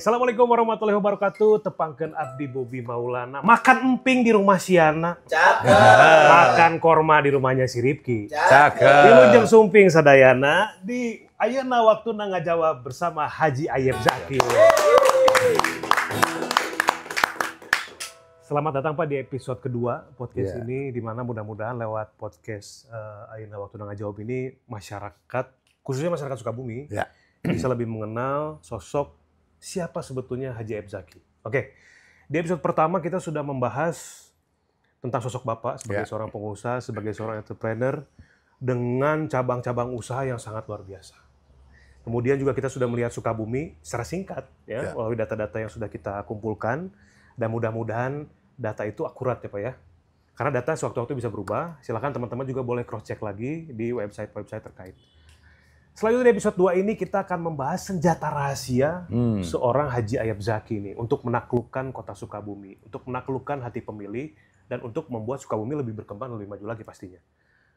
Assalamualaikum warahmatullahi wabarakatuh. Tepangkeun abdi Bobi Maulana. Makan emping di rumah Siana. Cakep. Makan korma di rumahnya si Ripki. Cakep. Wilujeng sumping sadayana di ayeuna waktuna ngajawab bersama Haji Ayep Zaki. Selamat datang Pak di episode kedua podcast ini, di mana mudah-mudahan lewat podcast ayeuna waktuna ngajawab ini masyarakat, khususnya masyarakat Sukabumi, bisa lebih mengenal sosok siapa sebetulnya Haji Ayep Zaki. Oke, di episode pertama kita sudah membahas tentang sosok Bapak sebagai seorang pengusaha, sebagai seorang entrepreneur dengan cabang-cabang usaha yang sangat luar biasa. Kemudian juga kita sudah melihat Sukabumi secara singkat ya, melalui data-data yang sudah kita kumpulkan, dan mudah-mudahan data itu akurat ya Pak ya. Karena data sewaktu-waktu bisa berubah, silakan teman-teman juga boleh cross-check lagi di website-website terkait. Selanjutnya di episode 2 ini kita akan membahas senjata rahasia seorang Haji Ayep Zaki ini untuk menaklukkan kota Sukabumi, untuk menaklukkan hati pemilih, dan untuk membuat Sukabumi lebih berkembang, lebih maju lagi pastinya.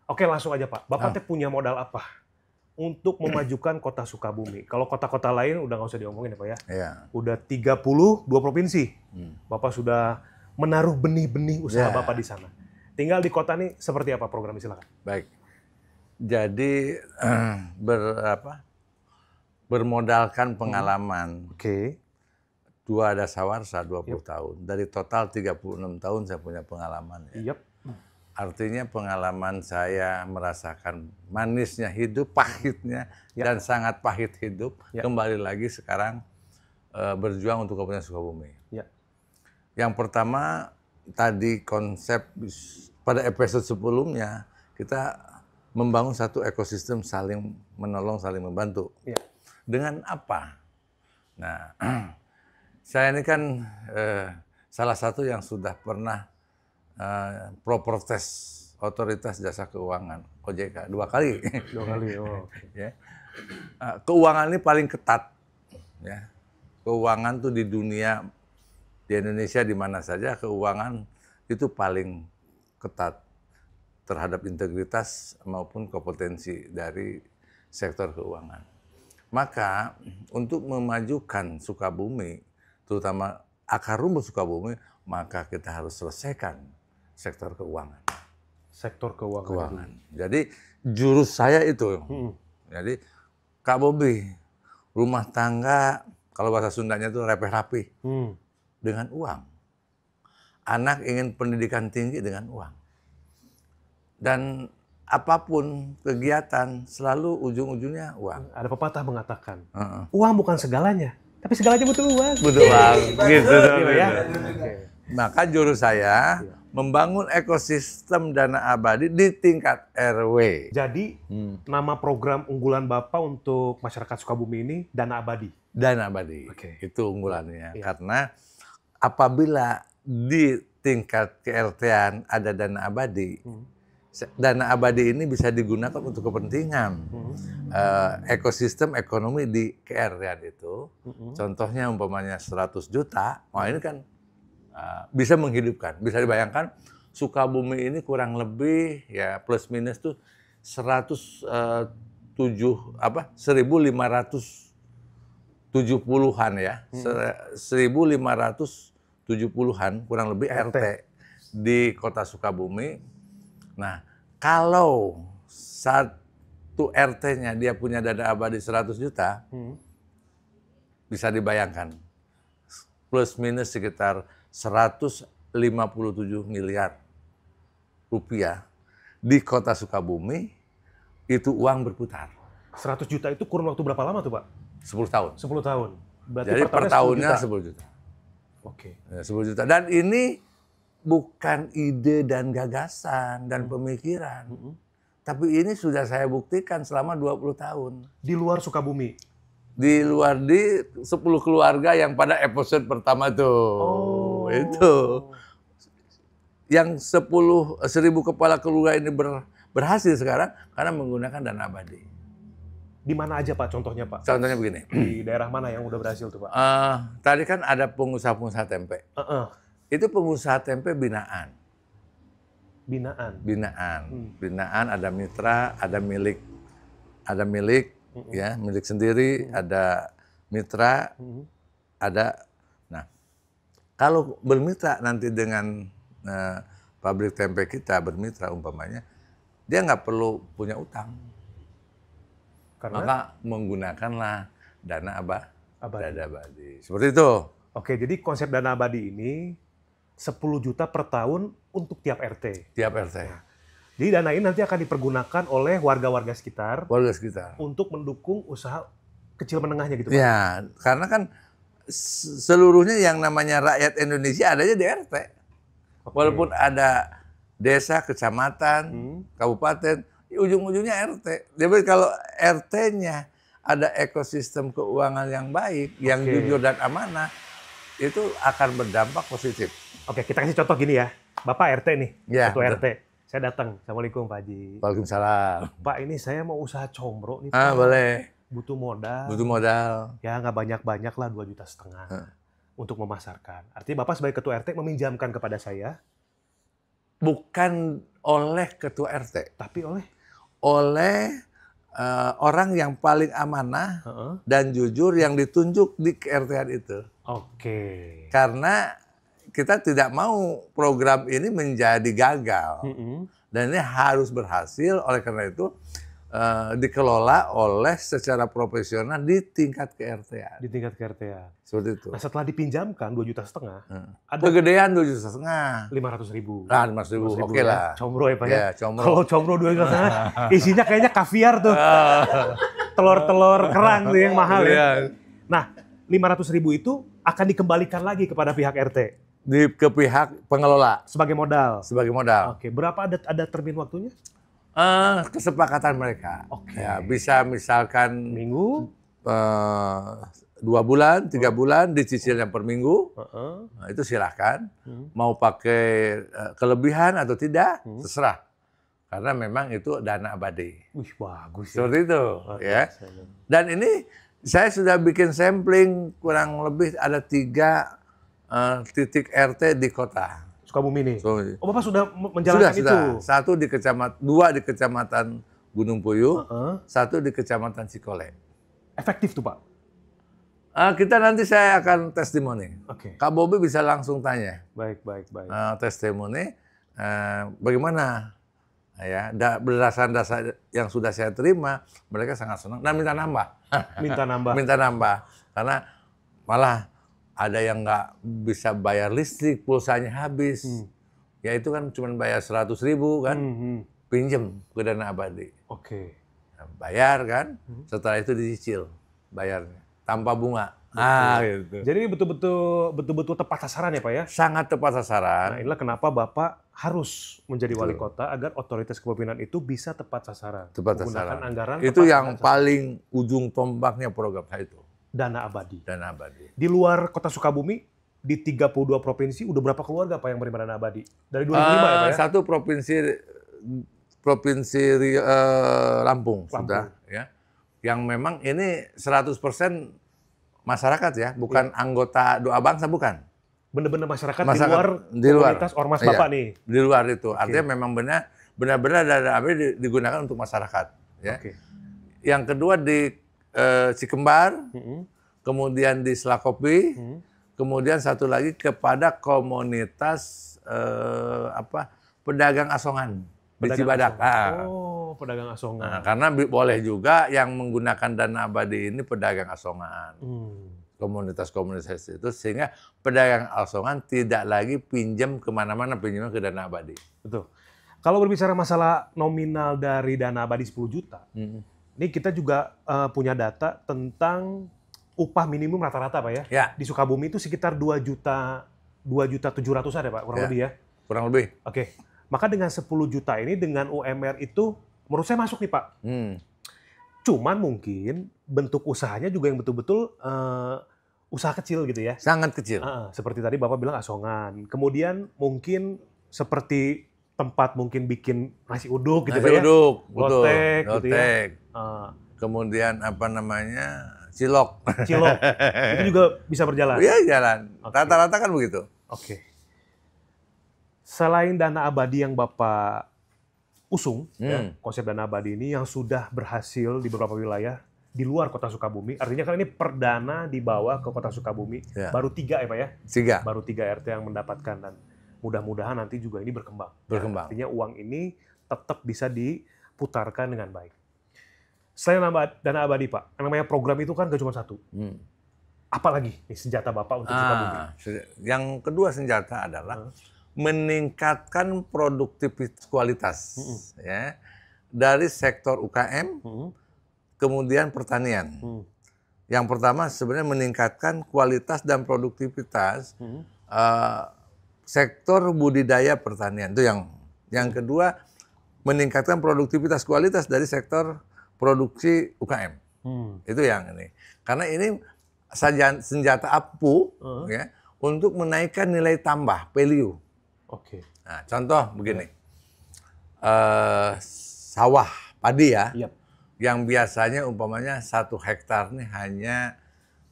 Oke, langsung aja Pak. Bapak teh punya modal apa untuk memajukan kota Sukabumi? Kalau kota-kota lain udah nggak usah diomongin ya Pak ya. Udah 32 provinsi. Bapak sudah menaruh benih-benih usaha Bapak di sana. Tinggal di kota nih seperti apa programnya, silakan. Baik. Jadi bermodalkan pengalaman. Dua dasawarsa 20 tahun. Dari total 36 tahun saya punya pengalaman. Artinya pengalaman saya merasakan manisnya hidup, pahitnya, dan sangat pahit hidup. Kembali lagi sekarang berjuang untuk Kabupaten Sukabumi. Yang pertama, tadi konsep pada episode sebelumnya, kita membangun satu ekosistem saling menolong, saling membantu. Dengan apa? Nah, saya ini kan salah satu yang sudah pernah protes otoritas jasa keuangan, OJK, 2 kali. 2 kali, Keuangan ini paling ketat. Keuangan tuh di dunia, di Indonesia di mana saja keuangan itu paling ketat terhadap integritas maupun kompetensi dari sektor keuangan. Maka untuk memajukan Sukabumi, terutama akar rumput Sukabumi, maka kita harus selesaikan sektor keuangan. Sektor keuangan. Jadi jurus saya itu. Jadi Kak Bobi, rumah tangga kalau bahasa Sundanya itu rapih-rapih. Dengan uang. Anak ingin pendidikan tinggi dengan uang. Dan apapun kegiatan selalu ujung-ujungnya uang. Ada pepatah mengatakan, uang bukan segalanya, tapi segalanya butuh uang. Butuh uang, gitu ya. Maka jurus saya membangun ekosistem dana abadi di tingkat RW. Jadi nama program unggulan Bapak untuk masyarakat Sukabumi ini Dana Abadi. Dana abadi, itu unggulannya. Karena apabila di tingkat KRT-an ada dana abadi, dana abadi ini bisa digunakan untuk kepentingan ekosistem ekonomi di KRT-an itu. Contohnya umpamanya 100 juta, wah ini kan bisa menghidupkan. Bisa dibayangkan Sukabumi ini kurang lebih ya plus minus tuh 1.570-an ya. 1.570-an kurang lebih RT di kota Sukabumi. Nah, kalau satu RT-nya dia punya dana abadi 100 juta, bisa dibayangkan plus minus sekitar 157 miliar rupiah di kota Sukabumi, itu uang berputar. 100 juta itu kurun waktu berapa lama tuh Pak? 10 tahun. 10 tahun. Berarti jadi per tahunnya 10 juta. 10 juta. Dan ini bukan ide dan gagasan dan pemikiran. Tapi ini sudah saya buktikan selama 20 tahun. Di luar Sukabumi? Di luar, di 10 keluarga yang pada episode pertama tuh. Itu. Yang 10.000 kepala keluarga ini berhasil sekarang karena menggunakan dana abadi. Di mana aja Pak contohnya Pak? Contohnya begini. Di daerah mana yang udah berhasil tuh Pak? Tadi kan ada pengusaha-pengusaha tempe. Itu pengusaha tempe binaan. Binaan ada mitra, ada milik ya, milik sendiri, ada mitra. ada. Nah, kalau bermitra nanti dengan pabrik tempe kita bermitra umpamanya, dia nggak perlu punya utang. Karena? Maka menggunakanlah dana abadi. Seperti itu. Oke, jadi konsep dana abadi ini 10 juta per tahun untuk tiap RT. Tiap RT. Nah, jadi dana ini nanti akan dipergunakan oleh warga-warga sekitar. Warga sekitar. Untuk mendukung usaha kecil menengahnya gitu, Pak? Ya, karena kan seluruhnya yang namanya rakyat Indonesia adanya di RT. Okay. Walaupun ada desa, kecamatan, kabupaten, ujung-ujungnya RT. Jadi kalau RT-nya ada ekosistem keuangan yang baik, yang jujur dan amanah, itu akan berdampak positif. Oke, kita kasih contoh gini ya. Bapak RT nih, ya, ketua RT. Saya datang. Assalamualaikum Pak Haji. Waalaikumsalam. Pak, ini saya mau usaha combro nih Pak. Boleh. Butuh modal. Butuh modal. Ya nggak banyak-banyak lah, 2,5 juta untuk memasarkan. Artinya Bapak sebagai ketua RT meminjamkan kepada saya. Bukan oleh ketua RT. Tapi oleh orang yang paling amanah dan jujur yang ditunjuk di RT-an itu. Oke. Karena kita tidak mau program ini menjadi gagal. Dan ini harus berhasil, oleh karena itu dikelola oleh secara profesional di tingkat KRT-an. Di tingkat KRT-an. Seperti itu. Nah, setelah dipinjamkan 2,5 juta, ada kegedean 2,5 juta. 500.000. Nah, 500.000. Oke lah. Combro ya Pak ya. Combro. Kalau combro 2,5 juta, isinya kayaknya kaviar tuh. Telur-telur kerang tuh yang mahal ya. Nah, 500.000 itu akan dikembalikan lagi kepada pihak RT. Ke pihak pengelola. Sebagai modal. Sebagai modal. Oke, berapa ada termin waktunya? Kesepakatan mereka. Oke. Ya, bisa misalkan minggu, 2 bulan, 3 bulan, dicicilnya per minggu. Nah, itu silahkan. Mau pakai kelebihan atau tidak, terserah. Karena memang itu dana abadi. Wih, bagus ya. Seperti itu. Ya. Dan ini saya sudah bikin sampling kurang lebih ada 3 titik RT di kota. Sukabumi nih. Oh, Bapak sudah menjalankan itu? Sudah. 2 di Kecamatan Gunung Puyuh, 1 di Kecamatan Cikole. Efektif tuh, Pak? Kita nanti saya akan testimoni. Oke. Kak Bobi bisa langsung tanya. Baik. Testimoni, bagaimana? Ya, berdasarkan data yang sudah saya terima, mereka sangat senang dan minta nambah. Minta nambah. Karena malah ada yang nggak bisa bayar listrik, pulsanya habis. Ya itu kan cuma bayar 100.000 kan, pinjem ke dana abadi. Oke. Nah, bayar kan, setelah itu dicicil bayarnya tanpa bunga. Gitu. Jadi betul-betul tepat sasaran ya Pak ya? Sangat tepat sasaran. Nah, inilah kenapa Bapak harus menjadi wali kota agar otoritas kepemimpinan itu bisa tepat sasaran. Tepat sasaran. Anggaran itu yang paling ujung tombaknya program saya itu. Dana abadi. Di luar kota Sukabumi, di 32 provinsi, udah berapa keluarga Pak yang menerima dana abadi? Dari 2005 ya Pak ya? Satu provinsi Lampung sudah. Ya. Yang memang ini 100% masyarakat ya, bukan anggota doa bangsa, bukan. Benar-benar masyarakat di luar komunitas ormas Bapak nih? Di luar itu. Artinya memang benar-benar dana abadi digunakan untuk masyarakat. Ya. Yang kedua di Cikembar, kemudian di Slakopi, kemudian satu lagi kepada komunitas pedagang asongan di Cibadak. Oh, pedagang asongan. Nah, karena boleh juga yang menggunakan dana abadi ini pedagang asongan, komunitas-komunitas itu, sehingga pedagang asongan tidak lagi pinjam kemana-mana, pinjam ke dana abadi. Betul. Kalau berbicara masalah nominal dari dana abadi 10 juta. Ini kita juga punya data tentang upah minimum rata-rata Pak ya. Di Sukabumi itu sekitar 2.700.000 ya Pak, kurang lebih ya. Kurang lebih. Oke. Maka dengan 10 juta ini dengan UMR itu menurut saya masuk nih Pak. Cuman mungkin bentuk usahanya juga yang betul-betul usaha kecil gitu ya. Sangat kecil. Seperti tadi Bapak bilang asongan. Kemudian mungkin seperti tempat mungkin bikin nasi uduk gitu ya. Lotek gitu ya. Kemudian cilok. Itu juga bisa berjalan. Iya, jalan. Rata-rata kan begitu. Oke. Selain dana abadi yang Bapak usung, ya, konsep dana abadi ini yang sudah berhasil di beberapa wilayah, di luar kota Sukabumi. Artinya kan ini perdana dibawa ke kota Sukabumi. Ya. Baru 3 ya Pak ya? 3. Baru 3 RT yang mendapatkan, dan mudah-mudahan nanti juga ini berkembang. Berkembang. Artinya uang ini tetap bisa diputarkan dengan baik. Selain dana abadi Pak, yang namanya program itu kan gak cuma satu. Apalagi nih senjata Bapak untuk Sukabumi? Yang kedua senjata adalah meningkatkan produktivitas kualitas ya, dari sektor UKM, kemudian pertanian. Yang pertama sebenarnya meningkatkan kualitas dan produktivitas sektor budidaya pertanian, itu yang kedua meningkatkan produktivitas kualitas dari sektor produksi UKM. Itu yang ini. Karena ini senjata ampuh ya, untuk menaikkan nilai tambah value. Oke. Nah, contoh begini, sawah padi ya, yang biasanya umpamanya 1 hektar nih hanya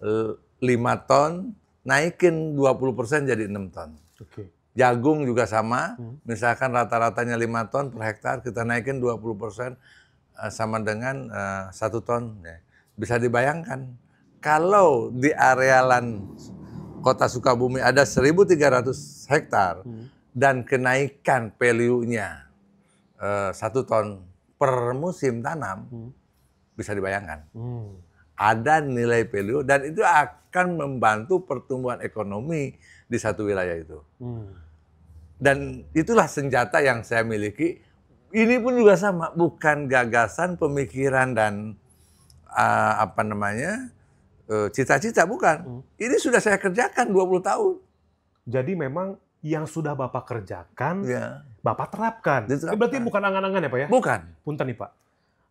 5 ton, naikin 20% jadi 6 ton. Oke. Jagung juga sama, misalkan rata-ratanya 5 ton per hektar, kita naikin 20%, sama dengan 1 ton. Ya. Bisa dibayangkan, kalau di arealan kota Sukabumi ada 1.300 hektar, dan kenaikan value-nya 1 ton per musim tanam, bisa dibayangkan. Ada nilai value, dan itu akan membantu pertumbuhan ekonomi di satu wilayah itu. Dan itulah senjata yang saya miliki. Ini pun juga sama, bukan gagasan, pemikiran, dan cita-cita, bukan. Ini sudah saya kerjakan 20 tahun. Jadi memang yang sudah Bapak kerjakan, Bapak terapkan. Berarti bukan angan-angan ya Pak ya? Bukan. Punten nih Pak,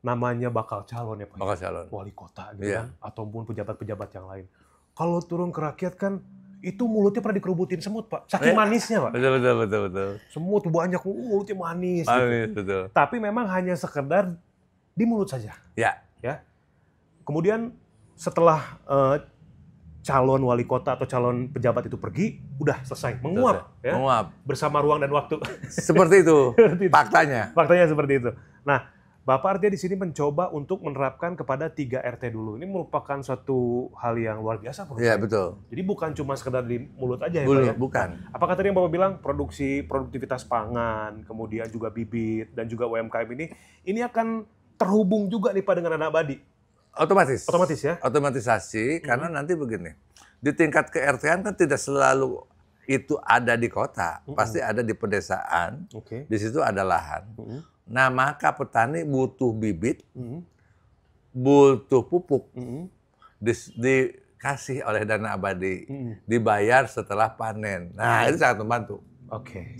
namanya bakal calon ya Pak? Bakal calon. Wali kota gitu kan, ataupun pejabat-pejabat yang lain. Kalau turun ke rakyat kan, itu mulutnya pernah dikerubutin semut Pak. Saking manisnya Pak. Betul. Semut banyak, mulutnya manis. Gitu. Betul. Tapi memang hanya sekedar di mulut saja. Ya. Kemudian setelah calon wali kota atau calon pejabat itu pergi, udah selesai, menguap. Ya? Menguap. Bersama ruang dan waktu. Seperti itu, faktanya. Faktanya seperti itu. Nah, Bapak artinya di sini mencoba untuk menerapkan kepada 3 RT dulu. Ini merupakan suatu hal yang luar biasa. Iya, betul. Jadi bukan cuma sekedar di mulut aja ya Pak ya? Bukan. Apakah tadi yang Bapak bilang produktivitas pangan, kemudian juga bibit, dan juga UMKM ini akan terhubung juga nih Pak dengan dana abadi? Otomatis ya? Otomatisasi, karena nanti begini, di tingkat ke-RT-an kan tidak selalu itu ada di kota, pasti ada di pedesaan, di situ ada lahan. Nah, maka petani butuh bibit, butuh pupuk, dikasih oleh dana abadi, dibayar setelah panen. Nah, itu sangat membantu.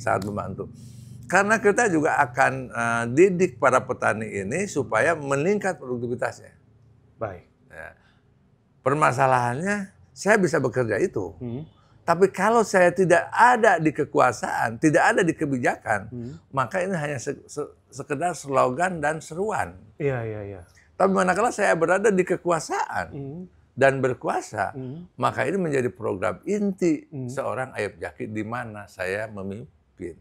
Sangat membantu. Karena kita juga akan didik para petani ini supaya meningkat produktivitasnya. Baik. Ya. Permasalahannya, saya bisa bekerja itu. Tapi kalau saya tidak ada di kekuasaan, tidak ada di kebijakan, maka ini hanya sekedar slogan dan seruan. Iya. Tapi manakala saya berada di kekuasaan dan berkuasa, maka ini menjadi program inti seorang Ayub Jaki di mana saya memimpin.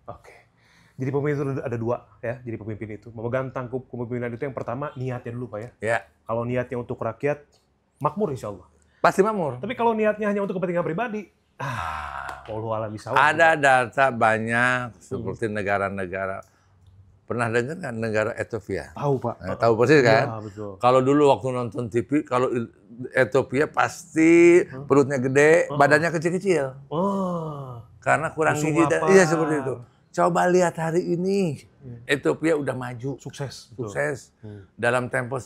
Oke. Jadi pemimpin itu ada 2 ya. Jadi pemimpin itu memegang tangkup kepemimpinan itu, yang pertama niatnya dulu Pak ya. Ya. Kalau niatnya untuk rakyat, makmur insya Allah. Pasti makmur. Tapi kalau niatnya hanya untuk kepentingan pribadi, wallahu a'lam bishawab. Ada data banyak seperti negara-negara. Pernah dengar kan negara Ethiopia? Tahu Pak. Tahu persis kan? Ya, betul. Kalau dulu waktu nonton TV, kalau Ethiopia pasti perutnya gede, badannya kecil-kecil. Karena kurang gizi. Iya, seperti itu. Coba lihat hari ini, Ethiopia udah maju. Sukses. Dalam tempo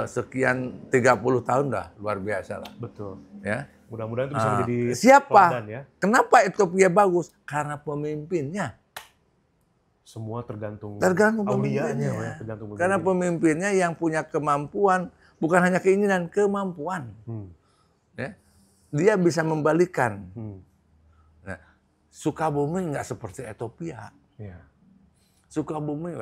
sekian 30 tahun dah, luar biasa lah. Betul. Ya. Mudah-mudahan itu bisa menjadi siapa? Ya. Kenapa Ethiopia bagus? Karena pemimpinnya. Semua tergantung pemimpinnya. Ya, karena pemimpinnya yang punya kemampuan, bukan hanya keinginan, kemampuan. Ya. Dia bisa membalikan. Nah, Sukabumi nggak seperti Ethiopia. Ya. Sukabumi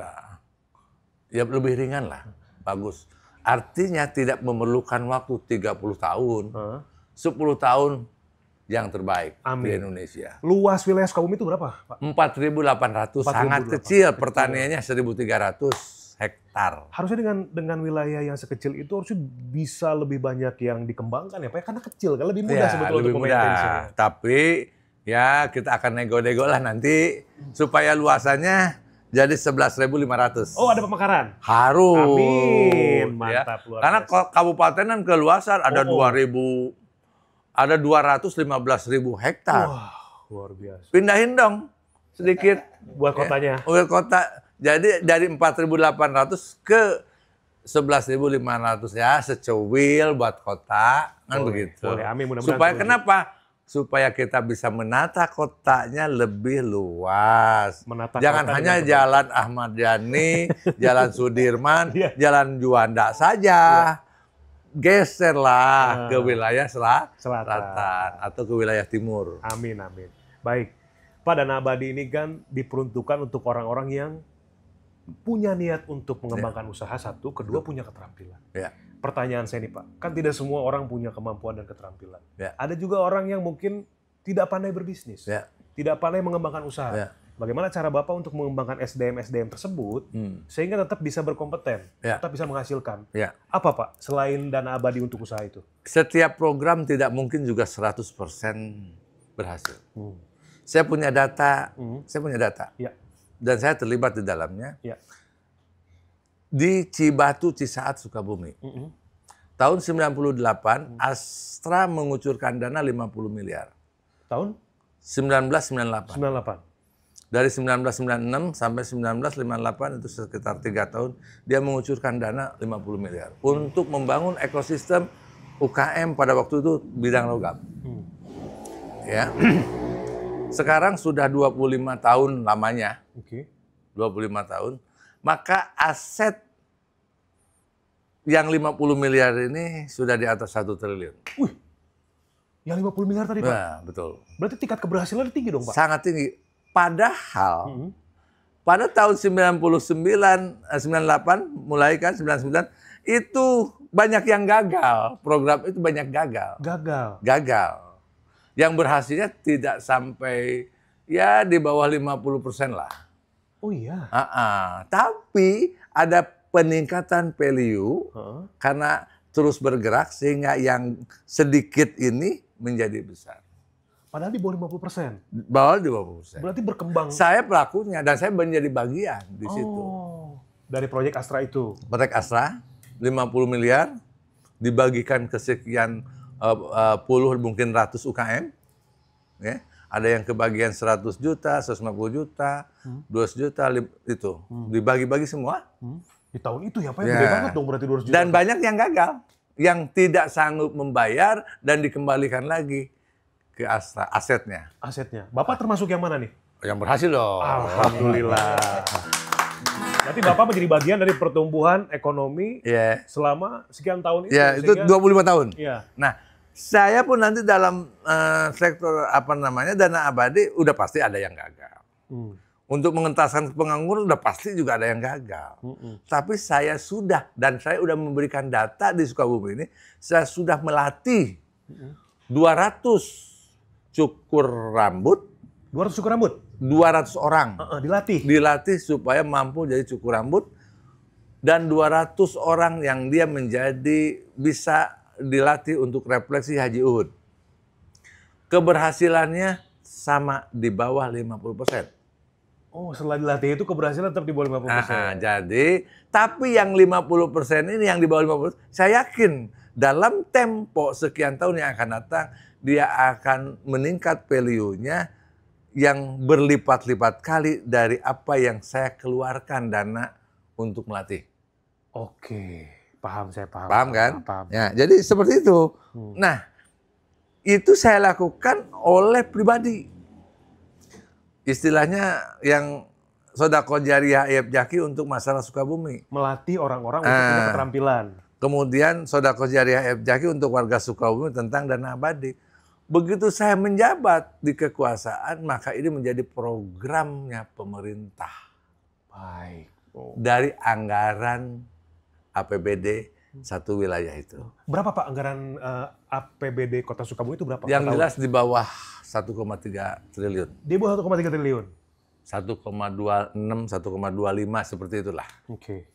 ya lebih ringan lah, bagus. Artinya tidak memerlukan waktu 30 tahun, 10 tahun yang terbaik di Indonesia. Luas wilayah Sukabumi itu berapa, Pak? 4.800, sangat kecil. Pertaniannya 1.300. hektar. Harusnya dengan wilayah yang sekecil itu harusnya bisa lebih banyak yang dikembangkan ya Pak, karena kecil kan lebih mudah sebetulnya lebih untuk mudah. Tapi ya kita akan nego-nego lah nanti supaya luasannya jadi 11.500. Oh, ada pemekaran? Harus. Amin, mantap. Ya. Karena kabupaten kan keluasan ada 215.000 hektar. Wah, luar biasa. Pindahin dong sedikit buat kotanya. Buat kota. Jadi dari 4.800 ke 11.500 ya, secuil buat kota kan begitu. Boleh. Amin, mudah-mudahan. Supaya kenapa? Supaya kita bisa menata kotanya lebih luas. Jangan hanya Jalan Ahmad Yani, Jalan Sudirman, Jalan Juanda saja. Geserlah ke wilayah selatan atau ke wilayah timur. Amin, amin. Baik. Pak, Dana Abadi ini kan diperuntukkan untuk orang-orang yang punya niat untuk mengembangkan usaha satu, kedua punya keterampilan. Pertanyaan saya nih Pak, kan tidak semua orang punya kemampuan dan keterampilan. Ada juga orang yang mungkin tidak pandai berbisnis, tidak pandai mengembangkan usaha. Bagaimana cara Bapak untuk mengembangkan SDM tersebut sehingga tetap bisa berkompeten, tetap bisa menghasilkan? Apa Pak, selain Dana Abadi untuk usaha itu? Setiap program tidak mungkin juga 100% berhasil. Saya punya data, dan saya terlibat di dalamnya. Di Cibatu, Cisaat, Sukabumi. Tahun 98, Astra mengucurkan dana 50 miliar. Tahun? 1998. 98. Dari 1996 sampai 1958 itu sekitar 3 tahun dia mengucurkan dana 50 miliar untuk membangun ekosistem UKM pada waktu itu bidang logam. Ya. Sekarang sudah 25 tahun lamanya. 25 tahun. Maka aset yang 50 miliar ini sudah di atas 1 triliun. Wih, yang 50 miliar tadi Pak? Nah, betul. Berarti tingkat keberhasilan tinggi dong Pak? Sangat tinggi. Padahal pada tahun 98 mulai kan 99 itu banyak yang gagal. Program itu banyak gagal. Gagal. Yang berhasilnya tidak sampai ya di bawah 50% lah. Oh iya. Tapi ada peningkatan value karena terus bergerak sehingga yang sedikit ini menjadi besar. Padahal di bawah 50%. Bawah di bawah 50%. Berarti berkembang. Saya pelakunya dan saya menjadi bagian di situ. Dari proyek Astra itu. Proyek Astra 50 miliar dibagikan ke sekian puluh mungkin ratus UKM. Ya. Ada yang kebagian 100 juta, 150 juta, 200 juta itu. Dibagi-bagi semua. Di tahun itu ya Pak, gede banget dong berarti 200 juta. Dan banyak yang gagal. Yang tidak sanggup membayar dan dikembalikan lagi ke Astra, asetnya. Bapak termasuk yang mana nih? Yang berhasil dong. Alhamdulillah. Berarti Bapak menjadi bagian dari pertumbuhan ekonomi selama sekian tahun itu. Ya, itu 25 tahun. Ya. Nah, saya pun nanti dalam sektor Dana Abadi udah pasti ada yang gagal. Untuk mengentaskan pengangguran udah pasti juga ada yang gagal. Tapi saya sudah memberikan data di Sukabumi ini, saya sudah melatih 200 cukur rambut. 200 cukur rambut? 200 orang. Dilatih supaya mampu jadi cukur rambut. Dan 200 orang yang dia menjadi bisa dilatih untuk refleksi Haji Uhud. Keberhasilannya sama di bawah 50%. Oh, setelah dilatih itu keberhasilan tetap di bawah 50%. Jadi, tapi yang 50% ini yang di bawah 50%, saya yakin dalam tempo sekian tahun yang akan datang, dia akan meningkat value-nya yang berlipat-lipat kali dari apa yang saya keluarkan dana untuk melatih. Oke, paham saya. Paham kan? Paham. Ya, jadi seperti itu. Nah, itu saya lakukan oleh pribadi. Istilahnya yang sodaqoh jariyah Ayub Jaki untuk masalah Sukabumi. Melatih orang-orang untuk punya keterampilan. Kemudian sodaqoh jariyah Ayub Jaki untuk warga Sukabumi tentang Dana Abadi. Begitu saya menjabat di kekuasaan, maka ini menjadi programnya pemerintah. Baik. Dari anggaran APBD satu wilayah itu. Berapa Pak anggaran APBD Kota Sukabumi itu berapa? Yang jelas di bawah 1,3 triliun. Di bawah 1,3 triliun? 1,26, 1,25 seperti itulah. Oke.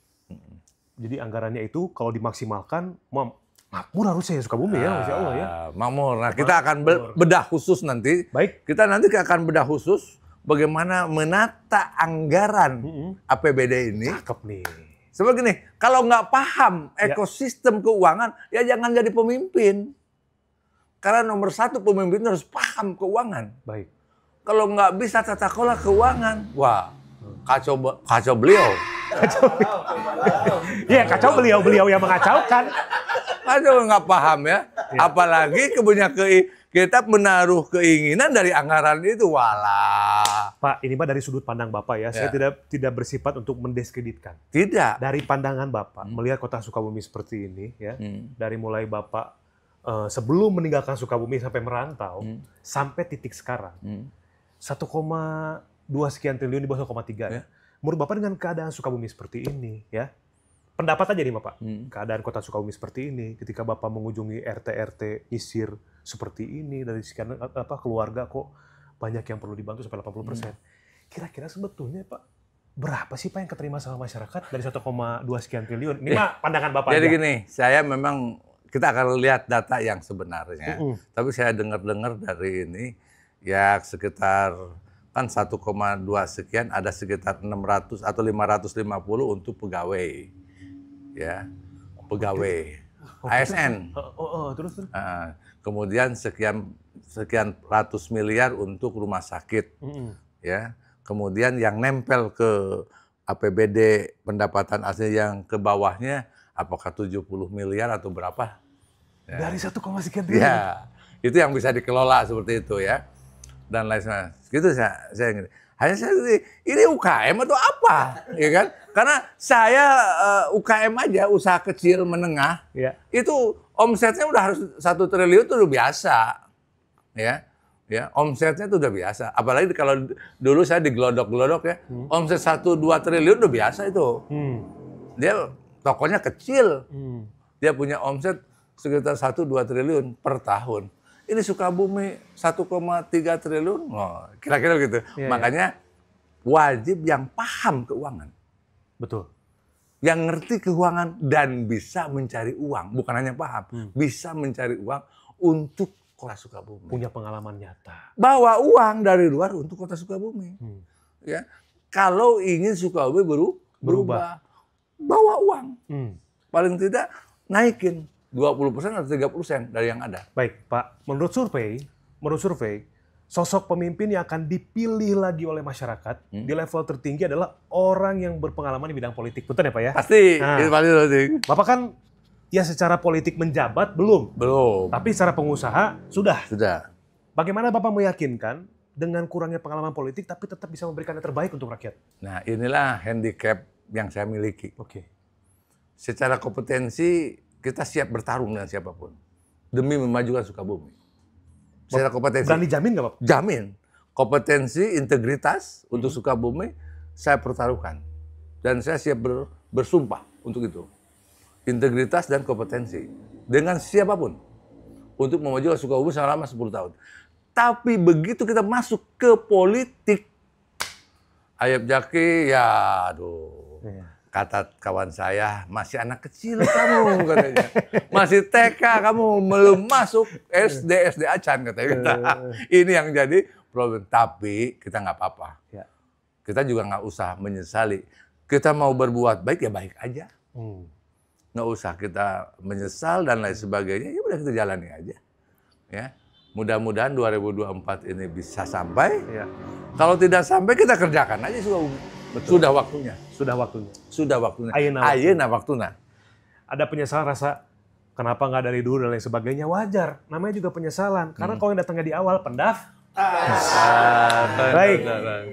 Jadi anggarannya itu kalau dimaksimalkan, makmur harusnya ya Sukabumi ya, Masya Allah ya. Makmur. Nah, kita akan bedah khusus nanti. Baik. Kita nanti akan bedah khusus bagaimana menata anggaran APBD ini. Cakep nih. Seperti gini, kalau nggak paham ekosistem keuangan, ya jangan jadi pemimpin. Karena nomor satu pemimpin harus paham keuangan. Baik. Kalau nggak bisa tata kelola keuangan, wah kacau beliau. Iya, kacau beliau yang mengacaukan. Kacau nggak paham ya. Apalagi kita menaruh keinginan dari anggaran itu, walah. Pak, ini Pak dari sudut pandang Bapak ya. Saya tidak bersifat untuk mendiskreditkan. Tidak. Dari pandangan Bapak, melihat kota Sukabumi seperti ini ya, dari mulai Bapak sebelum meninggalkan Sukabumi sampai merantau, sampai titik sekarang, 1,2 sekian triliun di bawah 1,3 ya. Menurut Bapak dengan keadaan Sukabumi seperti ini ya, pendapat aja nih Bapak, keadaan kota Sukabumi seperti ini, ketika Bapak mengunjungi RT-RT nyisir seperti ini, dari sekian keluarga kok banyak yang perlu dibantu sampai 80%. Kira-kira sebetulnya Pak, berapa sih Pak yang keterima sama masyarakat dari 1,2 sekian triliun? Ini Pak pandangan Bapak jadi aja. Gini, saya memang, kita akan lihat data yang sebenarnya. Tapi saya dengar-dengar dari ini, ya sekitar kan 1,2 sekian, ada sekitar 600 atau 550 untuk pegawai. Ya, pegawai. ASN. Terus. Kemudian sekian ratus miliar untuk rumah sakit. Ya. Kemudian yang nempel ke APBD pendapatan asli yang ke bawahnya, apakah 70 miliar atau berapa? Ya. Dari 1, sekian triliun? Ya, itu yang bisa dikelola seperti itu ya. Dan lain sebagainya. Gitu saya hanya ini UKM atau apa? Ya kan? Karena saya UKM aja, usaha kecil menengah, itu omsetnya udah harus 1 triliun itu udah biasa. Ya, omsetnya itu udah biasa. Apalagi kalau dulu saya digelodok-gelodok ya, omset 1-2 triliun udah biasa itu. Dia tokonya kecil, dia punya omset sekitar 1-2 triliun per tahun. Ini Sukabumi 1,3 triliun, kira-kira gitu. Makanya wajib yang paham keuangan. Betul. Yang ngerti keuangan dan bisa mencari uang, bukan hanya paham, bisa mencari uang untuk kota Sukabumi. Punya pengalaman nyata. Bawa uang dari luar untuk kota Sukabumi. Ya, kalau ingin Sukabumi berubah, bawa uang. Paling tidak naikin 20% atau 30% dari yang ada. Baik, Pak. Menurut survei, sosok pemimpin yang akan dipilih lagi oleh masyarakat di level tertinggi adalah orang yang berpengalaman di bidang politik. Betul ya, Pak ya? Pasti, itu paling penting. Bapak kan ya secara politik menjabat belum? Belum. Tapi secara pengusaha sudah. Sudah. Bagaimana Bapak meyakinkan dengan kurangnya pengalaman politik tapi tetap bisa memberikan yang terbaik untuk rakyat? Nah, inilah handicap yang saya miliki. Oke. Secara kompetensi kita siap bertarung dengan siapapun demi memajukan Sukabumi. Secara kompetensi. Berani jamin nggak, Bapak? Jamin. Kompetensi, integritas untuk Sukabumi saya pertaruhkan. Dan saya siap bersumpah untuk itu. Integritas dan kompetensi. Dengan siapapun. Untuk memajukan Sukabumi selama 10 tahun. Tapi begitu kita masuk ke politik, Ayub Jaki, ya aduh. Kata kawan saya, masih anak kecil kamu, katanya. Masih TK kamu, belum masuk SD acan, katanya. Ini yang jadi problem. Tapi kita nggak apa-apa. Kita juga nggak usah menyesali. Kita mau berbuat baik, ya baik aja. Nggak usah kita menyesal dan lain sebagainya. Ya udah kita jalani aja. Ya. Mudah-mudahan 2024 ini bisa sampai. Kalau tidak sampai, kita kerjakan aja sudah waktunya. Sudah waktunya. Ayeuna waktuna. Ada penyesalan rasa kenapa nggak dari dulu dan lain sebagainya, wajar. Namanya juga penyesalan. Karena kalau yang datangnya di awal, Baik.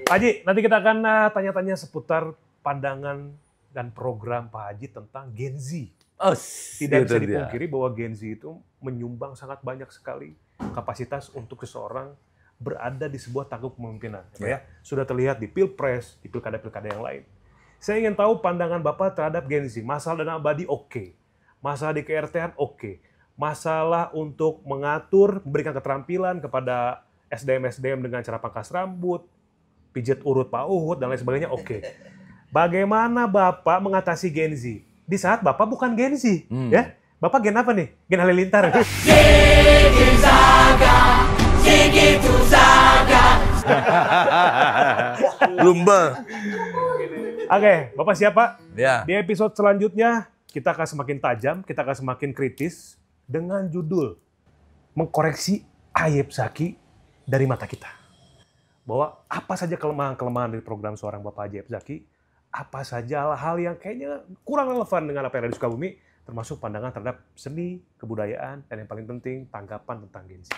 Pak Haji, nanti kita akan tanya-tanya seputar pandangan dan program Pak Haji tentang Gen Z. Tidak bisa dipungkiri bahwa Gen Z itu menyumbang sangat banyak sekali kapasitas untuk seseorang berada di sebuah tanggung kepemimpinan. Ya. Sudah terlihat di Pilpres, di pilkada-pilkada yang lain. Saya ingin tahu pandangan Bapak terhadap Gen Z. Masalah dana abadi oke. Masalah di KRT-an oke. Masalah untuk mengatur, memberikan keterampilan kepada SDM-SDM dengan cara pangkas rambut, pijat urut Pak Uhud, dan lain sebagainya oke. Bagaimana Bapak mengatasi Gen Z? di saat Bapak bukan Gen Z, ya. Bapak gen apa nih? Gen Halilintar. Lumba. Oke, Bapak siap, Pak? Ya. Di episode selanjutnya kita akan semakin tajam, kita akan semakin kritis dengan judul mengkoreksi aib Zaki dari mata kita. Bahwa apa saja kelemahan-kelemahan dari program seorang Bapak Haji Aib Zaki, apa saja hal-hal yang kayaknya kurang relevan dengan apa yang ada di Sukabumi, termasuk pandangan terhadap seni, kebudayaan, dan yang paling penting, tanggapan tentang Gen Z.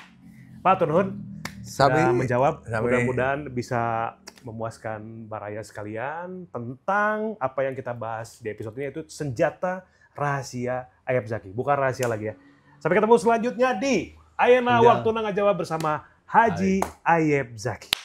Pak Turhun sudah menjawab, mudah-mudahan bisa memuaskan baraya sekalian tentang apa yang kita bahas di episode ini, yaitu senjata rahasia Aib Zaki. Bukan rahasia lagi ya. Sampai ketemu selanjutnya di Ayeuna Waktu Ngajawab bersama Haji Aib Zaki.